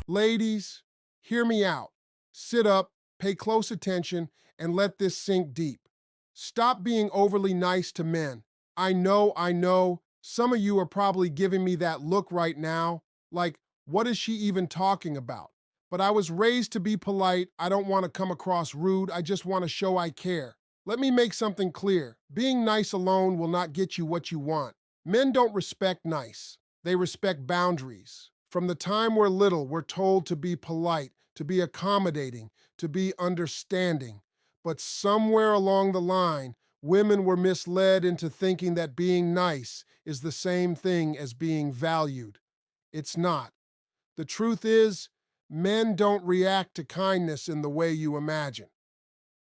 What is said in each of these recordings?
Ladies, hear me out. Sit up, pay close attention, and let this sink deep. Stop being overly nice to men. I know, some of you are probably giving me that look right now, like, what is she even talking about? But I was raised to be polite. I don't want to come across rude. I just want to show I care. Let me make something clear. Being nice alone will not get you what you want. Men don't respect nice. They respect boundaries. From the time we're little, we're told to be polite, to be accommodating, to be understanding. But somewhere along the line, women were misled into thinking that being nice is the same thing as being valued. It's not. The truth is, men don't react to kindness in the way you imagine.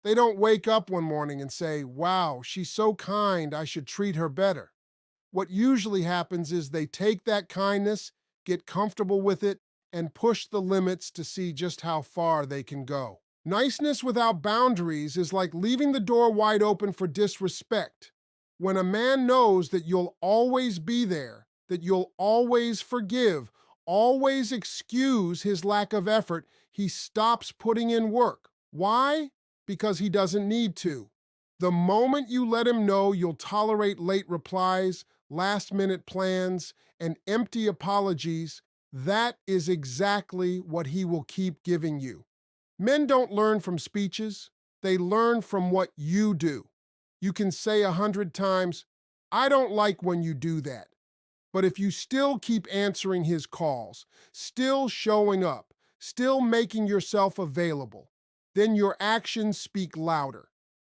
They don't wake up one morning and say, wow, she's so kind, I should treat her better. What usually happens is they take that kindness, get comfortable with it, and push the limits to see just how far they can go. Niceness without boundaries is like leaving the door wide open for disrespect. When a man knows that you'll always be there, that you'll always forgive, always excuse his lack of effort, he stops putting in work. Why? Because he doesn't need to. The moment you let him know you'll tolerate late replies, last-minute plans, and empty apologies, that is exactly what he will keep giving you. Men don't learn from speeches. They learn from what you do. You can say 100 times, I don't like when you do that. But if you still keep answering his calls, still showing up, still making yourself available, then your actions speak louder.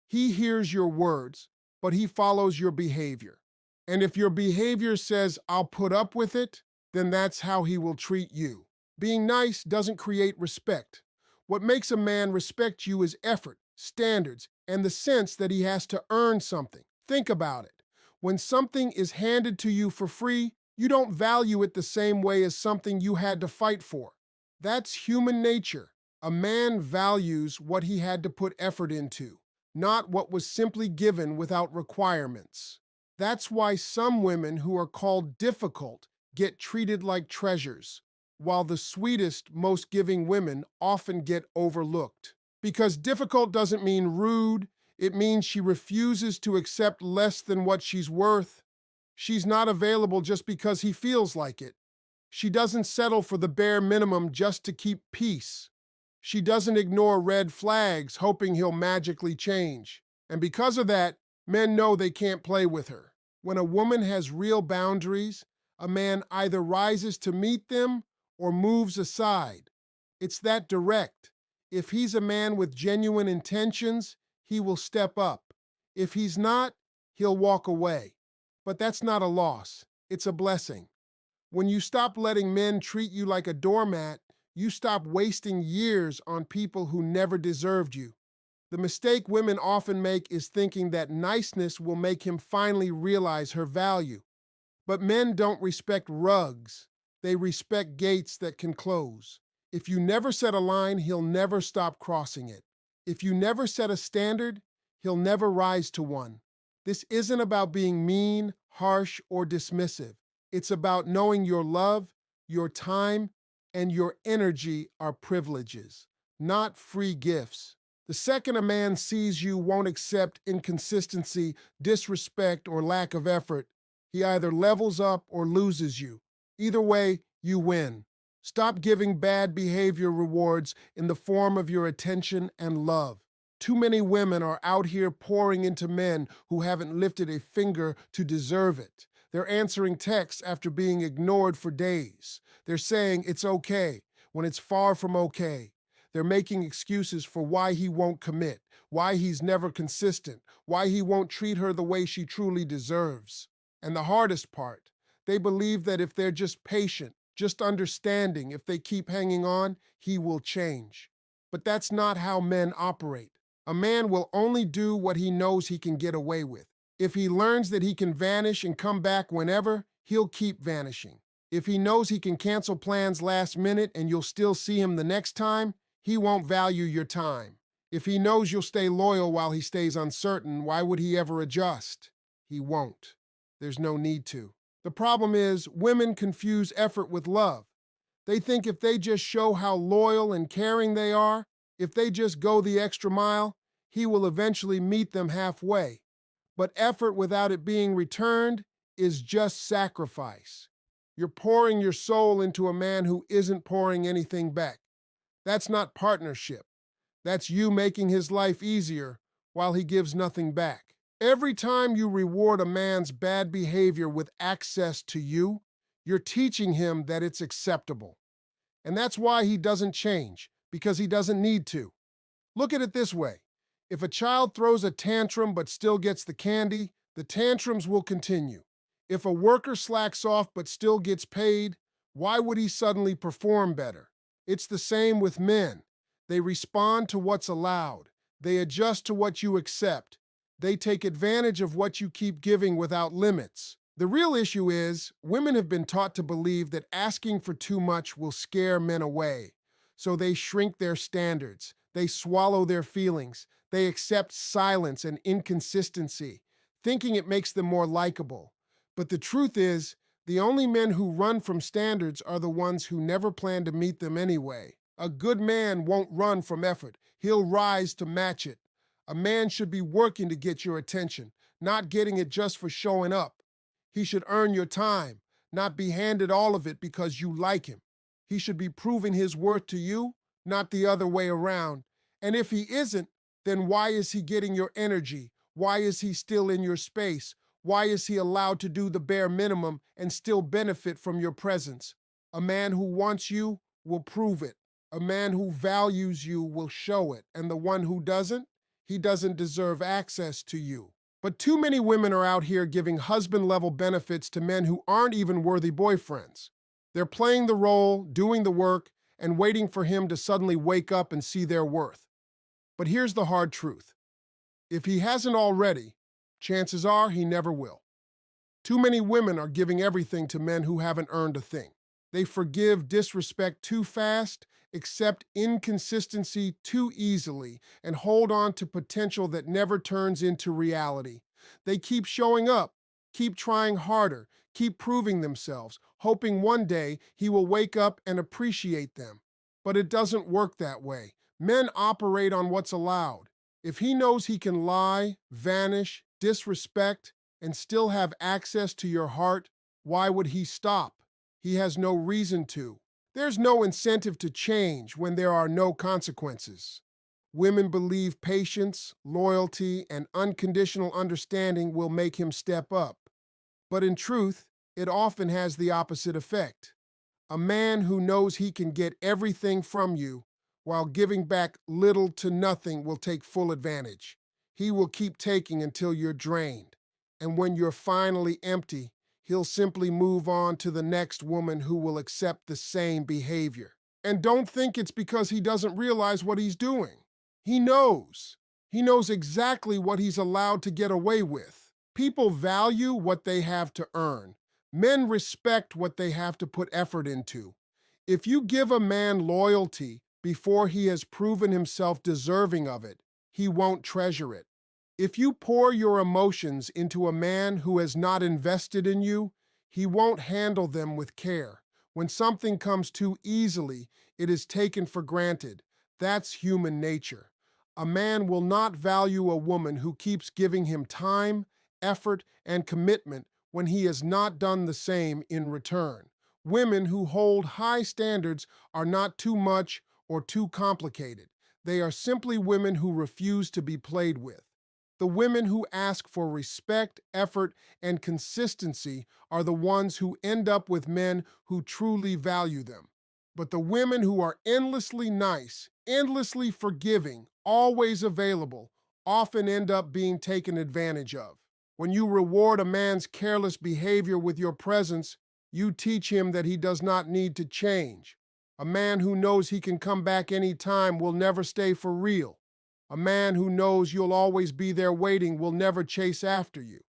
He hears your words, but he follows your behavior. And if your behavior says, I'll put up with it, then that's how he will treat you. Being nice doesn't create respect. What makes a man respect you is effort, standards, and the sense that he has to earn something. Think about it. When something is handed to you for free, you don't value it the same way as something you had to fight for. That's human nature. A man values what he had to put effort into, not what was simply given without requirements. That's why some women who are called difficult get treated like treasures, while the sweetest, most giving women often get overlooked. Because difficult doesn't mean rude, it means she refuses to accept less than what she's worth. She's not available just because he feels like it. She doesn't settle for the bare minimum just to keep peace. She doesn't ignore red flags hoping he'll magically change. And because of that, men know they can't play with her. When a woman has real boundaries, a man either rises to meet them or moves aside. It's that direct. If he's a man with genuine intentions, he will step up. If he's not, he'll walk away. But that's not a loss. It's a blessing. When you stop letting men treat you like a doormat, you stop wasting years on people who never deserved you. The mistake women often make is thinking that niceness will make him finally realize her value. But men don't respect rugs. They respect gates that can close. If you never set a line, he'll never stop crossing it. If you never set a standard, he'll never rise to one. This isn't about being mean, harsh, or dismissive. It's about knowing your love, your time, and your energy are privileges, not free gifts. The second a man sees you won't accept inconsistency, disrespect, or lack of effort, he either levels up or loses you. Either way, you win. Stop giving bad behavior rewards in the form of your attention and love. Too many women are out here pouring into men who haven't lifted a finger to deserve it. They're answering texts after being ignored for days. They're saying it's okay when it's far from okay. They're making excuses for why he won't commit, why he's never consistent, why he won't treat her the way she truly deserves. And the hardest part, they believe that if they're just patient, just understanding, if they keep hanging on, he will change. But that's not how men operate. A man will only do what he knows he can get away with. If he learns that he can vanish and come back whenever, he'll keep vanishing. If he knows he can cancel plans last minute and you'll still see him the next time, he won't value your time. If he knows you'll stay loyal while he stays uncertain, why would he ever adjust? He won't. There's no need to. The problem is, women confuse effort with love. They think if they just show how loyal and caring they are, if they just go the extra mile, he will eventually meet them halfway. But effort without it being returned is just sacrifice. You're pouring your soul into a man who isn't pouring anything back. That's not partnership. That's you making his life easier while he gives nothing back. Every time you reward a man's bad behavior with access to you, you're teaching him that it's acceptable. And that's why he doesn't change, because he doesn't need to. Look at it this way. If a child throws a tantrum but still gets the candy, the tantrums will continue. If a worker slacks off but still gets paid, why would he suddenly perform better? It's the same with men. They respond to what's allowed. They adjust to what you accept. They take advantage of what you keep giving without limits. The real issue is, women have been taught to believe that asking for too much will scare men away. So they shrink their standards. They swallow their feelings. They accept silence and inconsistency, thinking it makes them more likable. But the truth is, the only men who run from standards are the ones who never plan to meet them anyway. A good man won't run from effort. He'll rise to match it. A man should be working to get your attention, not getting it just for showing up. He should earn your time, not be handed all of it because you like him. He should be proving his worth to you, not the other way around. And if he isn't, then why is he getting your energy? Why is he still in your space? Why is he allowed to do the bare minimum and still benefit from your presence? A man who wants you will prove it. A man who values you will show it. And the one who doesn't, he doesn't deserve access to you. But too many women are out here giving husband-level benefits to men who aren't even worthy boyfriends. They're playing the role, doing the work, and waiting for him to suddenly wake up and see their worth. But here's the hard truth. If he hasn't already, chances are he never will. Too many women are giving everything to men who haven't earned a thing. They forgive disrespect too fast, accept inconsistency too easily, and hold on to potential that never turns into reality. They keep showing up, keep trying harder, keep proving themselves, hoping one day he will wake up and appreciate them. But it doesn't work that way. Men operate on what's allowed. If he knows he can lie, vanish, disrespect, and still have access to your heart, why would he stop? He has no reason to. There's no incentive to change when there are no consequences. Women believe patience, loyalty, and unconditional understanding will make him step up. But in truth, it often has the opposite effect. A man who knows he can get everything from you while giving back little to nothing will take full advantage. He will keep taking until you're drained. And when you're finally empty, he'll simply move on to the next woman who will accept the same behavior. And don't think it's because he doesn't realize what he's doing. He knows. He knows exactly what he's allowed to get away with. People value what they have to earn. Men respect what they have to put effort into. If you give a man loyalty before he has proven himself deserving of it, he won't treasure it. If you pour your emotions into a man who has not invested in you, he won't handle them with care. When something comes too easily, it is taken for granted. That's human nature. A man will not value a woman who keeps giving him time, effort, and commitment when he has not done the same in return. Women who hold high standards are not too much or too complicated. They are simply women who refuse to be played with. The women who ask for respect, effort, and consistency are the ones who end up with men who truly value them. But the women who are endlessly nice, endlessly forgiving, always available, often end up being taken advantage of. When you reward a man's careless behavior with your presence, you teach him that he does not need to change. A man who knows he can come back any time will never stay for real. A man who knows you'll always be there waiting will never chase after you.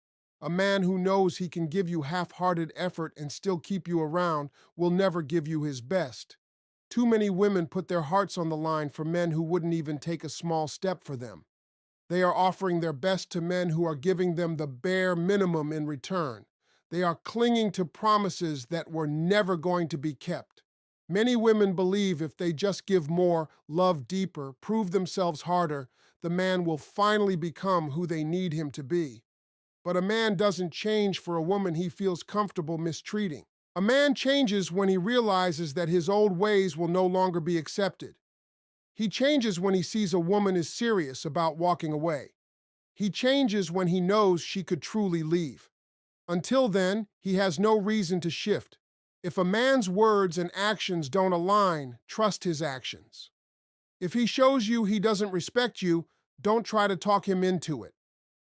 A man who knows he can give you half-hearted effort and still keep you around will never give you his best. Too many women put their hearts on the line for men who wouldn't even take a small step for them. They are offering their best to men who are giving them the bare minimum in return. They are clinging to promises that were never going to be kept. Many women believe if they just give more, love deeper, prove themselves harder, the man will finally become who they need him to be. But a man doesn't change for a woman he feels comfortable mistreating. A man changes when he realizes that his old ways will no longer be accepted. He changes when he sees a woman is serious about walking away. He changes when he knows she could truly leave. Until then, he has no reason to shift. If a man's words and actions don't align, trust his actions. If he shows you he doesn't respect you, don't try to talk him into it.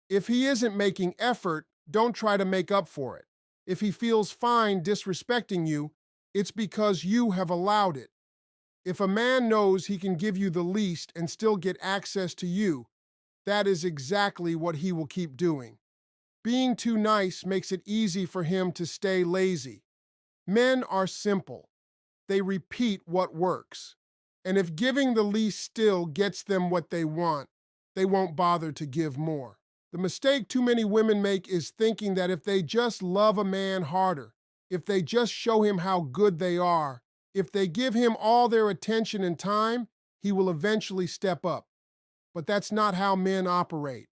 If he isn't making effort, don't try to make up for it. If he feels fine disrespecting you, it's because you have allowed it. If a man knows he can give you the least and still get access to you, that is exactly what he will keep doing. Being too nice makes it easy for him to stay lazy. Men are simple. They repeat what works. And if giving the least still gets them what they want, they won't bother to give more. The mistake too many women make is thinking that if they just love a man harder, if they just show him how good they are, if they give him all their attention and time, he will eventually step up. But that's not how men operate.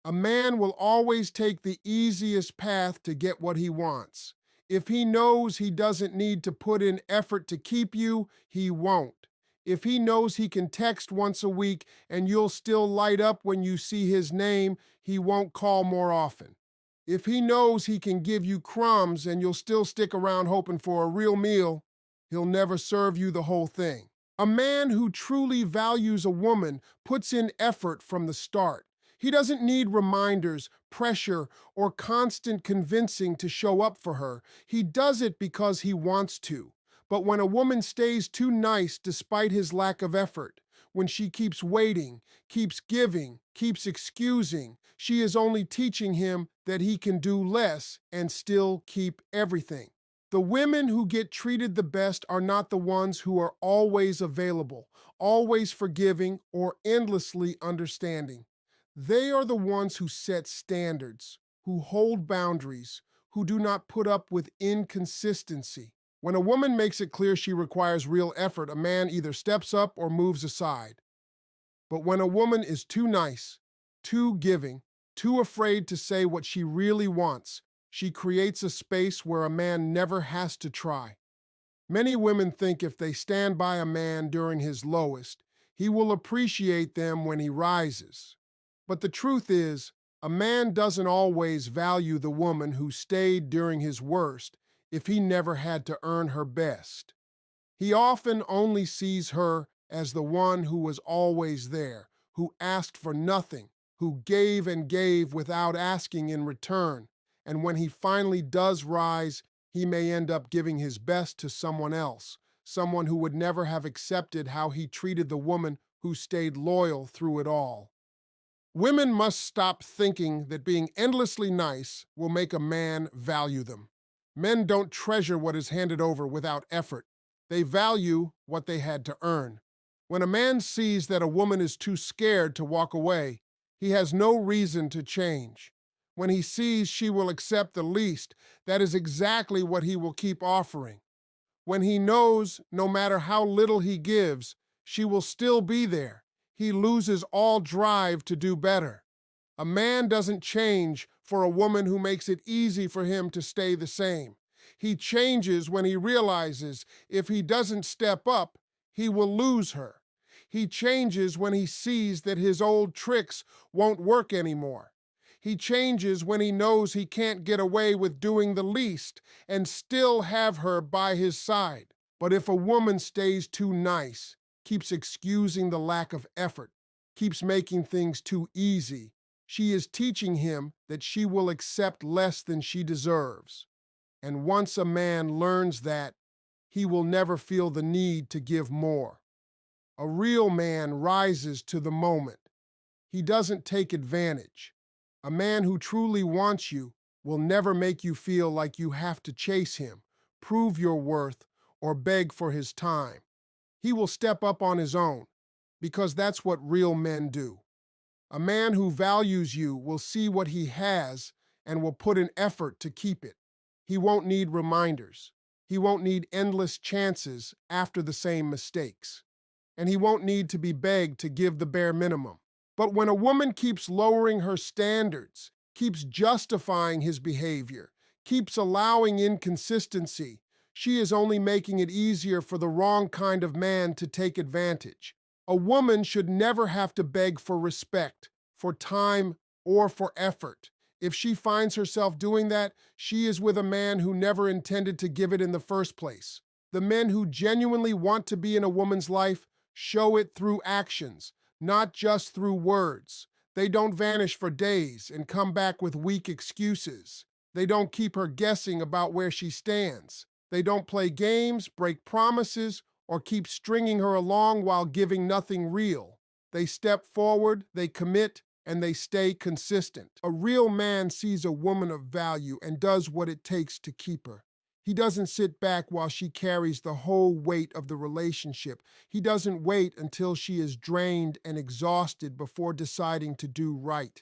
A man will always take the easiest path to get what he wants. If he knows he doesn't need to put in effort to keep you, he won't. If he knows he can text once a week and you'll still light up when you see his name, he won't call more often. If he knows he can give you crumbs and you'll still stick around hoping for a real meal, he'll never serve you the whole thing. A man who truly values a woman puts in effort from the start. He doesn't need reminders, pressure, or constant convincing to show up for her. He does it because he wants to. But when a woman stays too nice despite his lack of effort, when she keeps waiting, keeps giving, keeps excusing, she is only teaching him that he can do less and still keep everything. The women who get treated the best are not the ones who are always available, always forgiving, or endlessly understanding. They are the ones who set standards, who hold boundaries, who do not put up with inconsistency. When a woman makes it clear she requires real effort, a man either steps up or moves aside. But when a woman is too nice, too giving, too afraid to say what she really wants, she creates a space where a man never has to try. Many women think if they stand by a man during his lowest, he will appreciate them when he rises. But the truth is, a man doesn't always value the woman who stayed during his worst if he never had to earn her best. He often only sees her as the one who was always there, who asked for nothing, who gave and gave without asking in return. And when he finally does rise, he may end up giving his best to someone else, someone who would never have accepted how he treated the woman who stayed loyal through it all. Women must stop thinking that being endlessly nice will make a man value them. Men don't treasure what is handed over without effort. They value what they had to earn. When a man sees that a woman is too scared to walk away, he has no reason to change. When he sees she will accept the least, that is exactly what he will keep offering. When he knows no matter how little he gives, she will still be there, he loses all drive to do better. A man doesn't change for a woman who makes it easy for him to stay the same. He changes when he realizes if he doesn't step up, he will lose her. He changes when he sees that his old tricks won't work anymore. He changes when he knows he can't get away with doing the least and still have her by his side. But if a woman stays too nice, keeps excusing the lack of effort, keeps making things too easy, she is teaching him that she will accept less than she deserves. And once a man learns that, he will never feel the need to give more. A real man rises to the moment. He doesn't take advantage. A man who truly wants you will never make you feel like you have to chase him, prove your worth, or beg for his time. He will step up on his own, because that's what real men do. A man who values you will see what he has and will put an effort to keep it. He won't need reminders. He won't need endless chances after the same mistakes. And he won't need to be begged to give the bare minimum. But when a woman keeps lowering her standards, keeps justifying his behavior, keeps allowing inconsistency, she is only making it easier for the wrong kind of man to take advantage. A woman should never have to beg for respect, for time, or for effort. If she finds herself doing that, she is with a man who never intended to give it in the first place. The men who genuinely want to be in a woman's life show it through actions, not just through words. They don't vanish for days and come back with weak excuses. They don't keep her guessing about where she stands. They don't play games, break promises, or keep stringing her along while giving nothing real. They step forward, they commit, and they stay consistent. A real man sees a woman of value and does what it takes to keep her. He doesn't sit back while she carries the whole weight of the relationship. He doesn't wait until she is drained and exhausted before deciding to do right.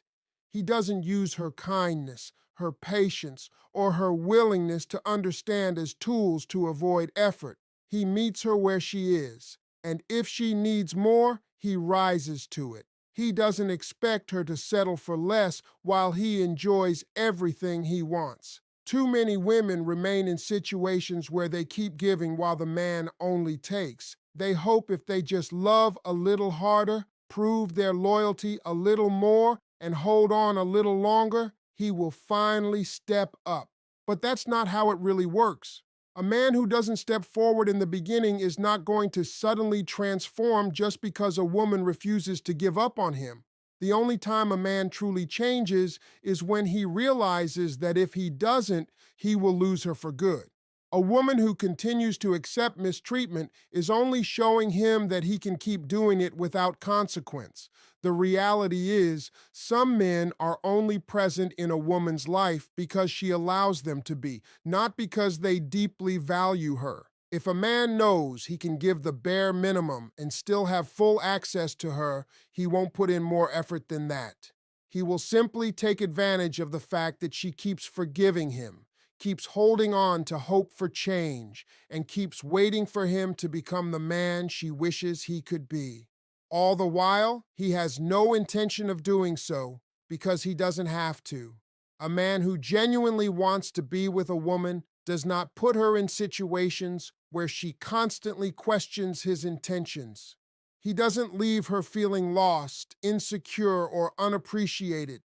He doesn't use her kindness, her patience, or her willingness to understand as tools to avoid effort. He meets her where she is, and if she needs more, he rises to it. He doesn't expect her to settle for less while he enjoys everything he wants. Too many women remain in situations where they keep giving while the man only takes. They hope if they just love a little harder, prove their loyalty a little more, and hold on a little longer, he will finally step up. But that's not how it really works. A man who doesn't step forward in the beginning is not going to suddenly transform just because a woman refuses to give up on him. The only time a man truly changes is when he realizes that if he doesn't, he will lose her for good. A woman who continues to accept mistreatment is only showing him that he can keep doing it without consequence. The reality is, some men are only present in a woman's life because she allows them to be, not because they deeply value her. If a man knows he can give the bare minimum and still have full access to her, he won't put in more effort than that. He will simply take advantage of the fact that she keeps forgiving him, keeps holding on to hope for change, and keeps waiting for him to become the man she wishes he could be. All the while, he has no intention of doing so because he doesn't have to. A man who genuinely wants to be with a woman does not put her in situations where she constantly questions his intentions. He doesn't leave her feeling lost, insecure, or unappreciated.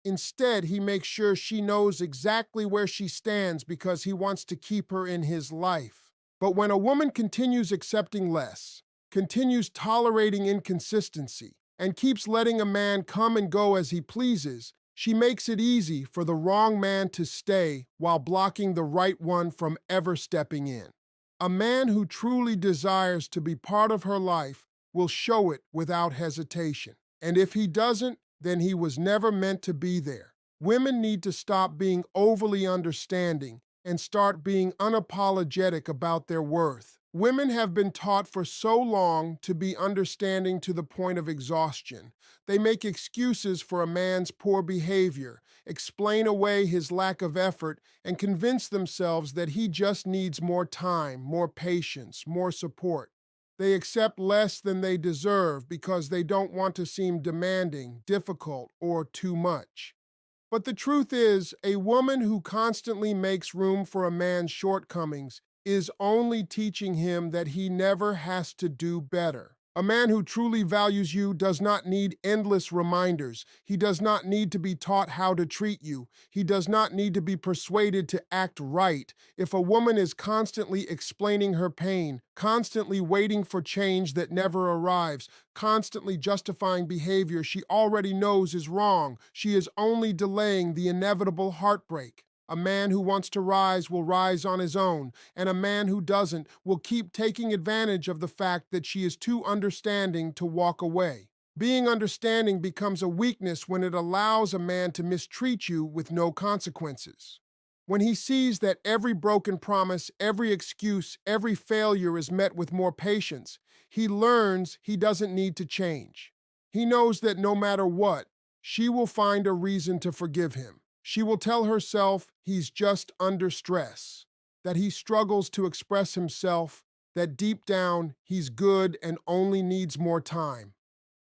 Instead, he makes sure she knows exactly where she stands because he wants to keep her in his life. But when a woman continues accepting less, continues tolerating inconsistency, and keeps letting a man come and go as he pleases, she makes it easy for the wrong man to stay while blocking the right one from ever stepping in. A man who truly desires to be part of her life will show it without hesitation. And if he doesn't, then he was never meant to be there. Women need to stop being overly understanding and start being unapologetic about their worth. Women have been taught for so long to be understanding to the point of exhaustion. They make excuses for a man's poor behavior, explain away his lack of effort, and convince themselves that he just needs more time, more patience, more support. They accept less than they deserve because they don't want to seem demanding, difficult, or too much. But the truth is, a woman who constantly makes room for a man's shortcomings is only teaching him that he never has to do better. A man who truly values you does not need endless reminders. He does not need to be taught how to treat you. He does not need to be persuaded to act right. If a woman is constantly explaining her pain, constantly waiting for change that never arrives, constantly justifying behavior she already knows is wrong, she is only delaying the inevitable heartbreak. A man who wants to rise will rise on his own, and a man who doesn't will keep taking advantage of the fact that she is too understanding to walk away. Being understanding becomes a weakness when it allows a man to mistreat you with no consequences. When he sees that every broken promise, every excuse, every failure is met with more patience, he learns he doesn't need to change. He knows that no matter what, she will find a reason to forgive him. She will tell herself he's just under stress. that he struggles to express himself, that deep down he's good and only needs more time.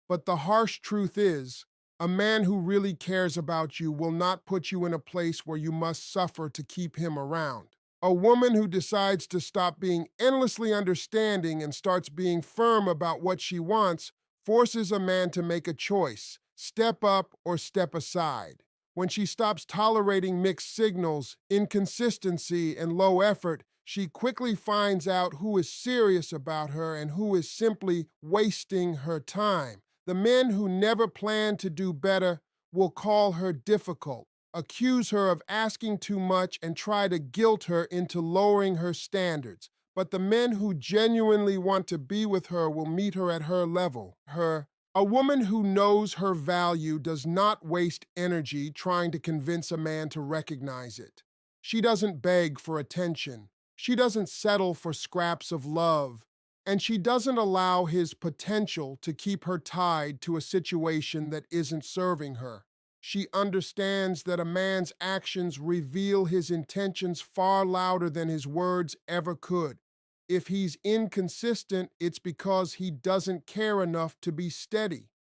But the harsh truth is, a man who really cares about you will not put you in a place where you must suffer to keep him around. A woman who decides to stop being endlessly understanding and starts being firm about what she wants forces a man to make a choice, step up or step aside. When she stops tolerating mixed signals, inconsistency, and low effort, she quickly finds out who is serious about her and who is simply wasting her time. The men who never plan to do better will call her difficult, accuse her of asking too much, and try to guilt her into lowering her standards. But the men who genuinely want to be with her will meet her at her level. A woman who knows her value does not waste energy trying to convince a man to recognize it. She doesn't beg for attention. She doesn't settle for scraps of love. And she doesn't allow his potential to keep her tied to a situation that isn't serving her. She understands that a man's actions reveal his intentions far louder than his words ever could. If he's inconsistent, it's because he doesn't care enough to be steady.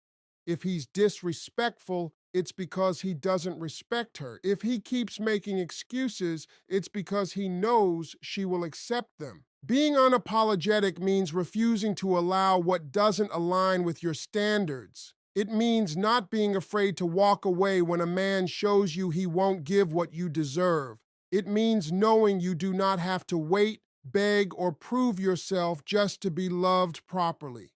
If he's disrespectful, it's because he doesn't respect her. If he keeps making excuses, it's because he knows she will accept them. Being unapologetic means refusing to allow what doesn't align with your standards. It means not being afraid to walk away when a man shows you he won't give what you deserve. It means knowing you do not have to wait, beg, or prove yourself just to be loved properly.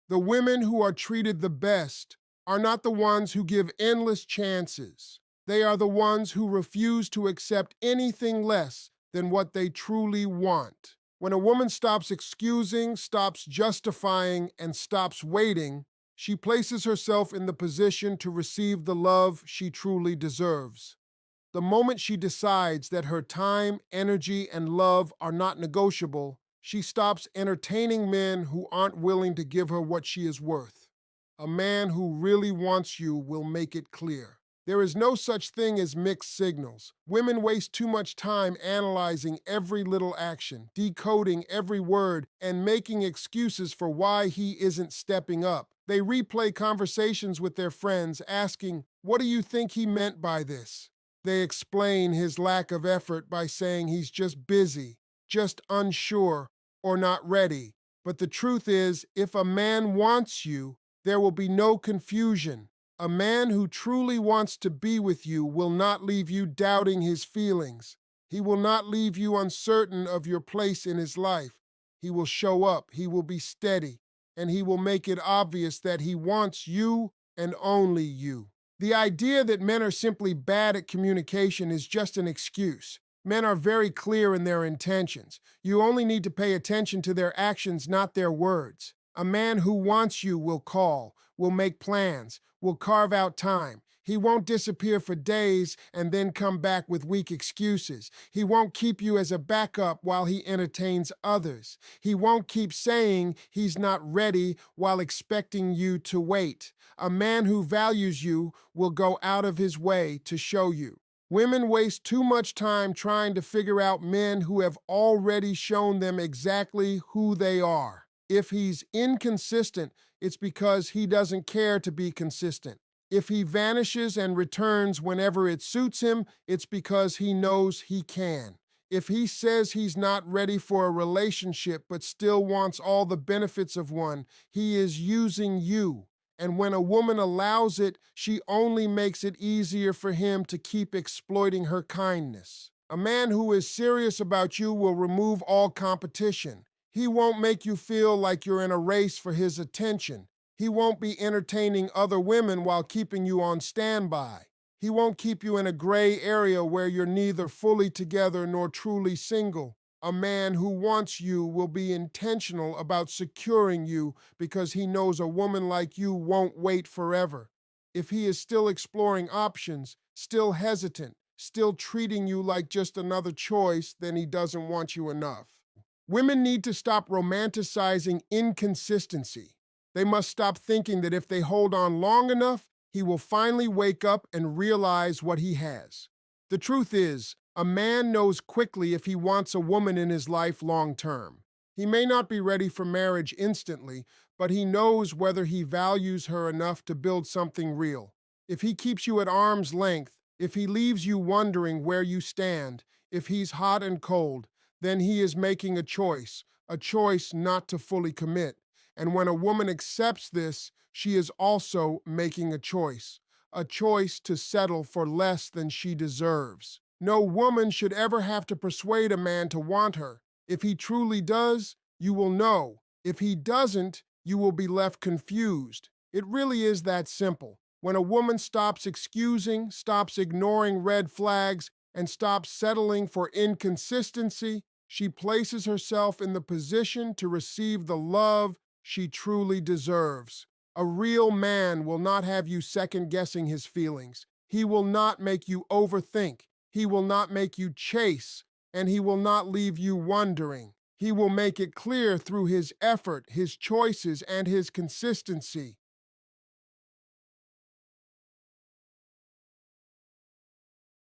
The women who are treated the best are not the ones who give endless chances. They are the ones who refuse to accept anything less than what they truly want. When a woman stops excusing, stops justifying, and stops waiting, she places herself in the position to receive the love she truly deserves. The moment she decides that her time, energy, and love are not negotiable, she stops entertaining men who aren't willing to give her what she is worth. A man who really wants you will make it clear. There is no such thing as mixed signals. Women waste too much time analyzing every little action, decoding every word, and making excuses for why he isn't stepping up. They replay conversations with their friends, asking, "What do you think he meant by this?" They explain his lack of effort by saying he's just busy, just unsure, or not ready. But the truth is, if a man wants you, there will be no confusion. A man who truly wants to be with you will not leave you doubting his feelings. He will not leave you uncertain of your place in his life. He will show up, he will be steady, and he will make it obvious that he wants you and only you. The idea that men are simply bad at communication is just an excuse. Men are very clear in their intentions. You only need to pay attention to their actions, not their words. A man who wants you will call, will make plans, will carve out time. He won't disappear for days and then come back with weak excuses. He won't keep you as a backup while he entertains others. He won't keep saying he's not ready while expecting you to wait. A man who values you will go out of his way to show you. Women waste too much time trying to figure out men who have already shown them exactly who they are. If he's inconsistent, it's because he doesn't care to be consistent. If he vanishes and returns whenever it suits him, it's because he knows he can. If he says he's not ready for a relationship but still wants all the benefits of one, he is using you. And when a woman allows it, she only makes it easier for him to keep exploiting her kindness. A man who is serious about you will remove all competition. He won't make you feel like you're in a race for his attention. He won't be entertaining other women while keeping you on standby. He won't keep you in a gray area where you're neither fully together nor truly single. A man who wants you will be intentional about securing you because he knows a woman like you won't wait forever. If he is still exploring options, still hesitant, still treating you like just another choice, then he doesn't want you enough. Women need to stop romanticizing inconsistency. They must stop thinking that if they hold on long enough, he will finally wake up and realize what he has. The truth is, A man knows quickly if he wants a woman in his life long term. He may not be ready for marriage instantly, but he knows whether he values her enough to build something real. If he keeps you at arm's length, if he leaves you wondering where you stand, if he's hot and cold, then he is making a choice not to fully commit. And when a woman accepts this, she is also making a choice to settle for less than she deserves. No woman should ever have to persuade a man to want her. If he truly does, you will know. If he doesn't, you will be left confused. It really is that simple. When a woman stops excusing, stops ignoring red flags, and stops settling for inconsistency, she places herself in the position to receive the love she truly deserves. A real man will not have you second guessing his feelings. He will not make you overthink. He will not make you chase, and he will not leave you wondering. He will make it clear through his effort, his choices, and his consistency.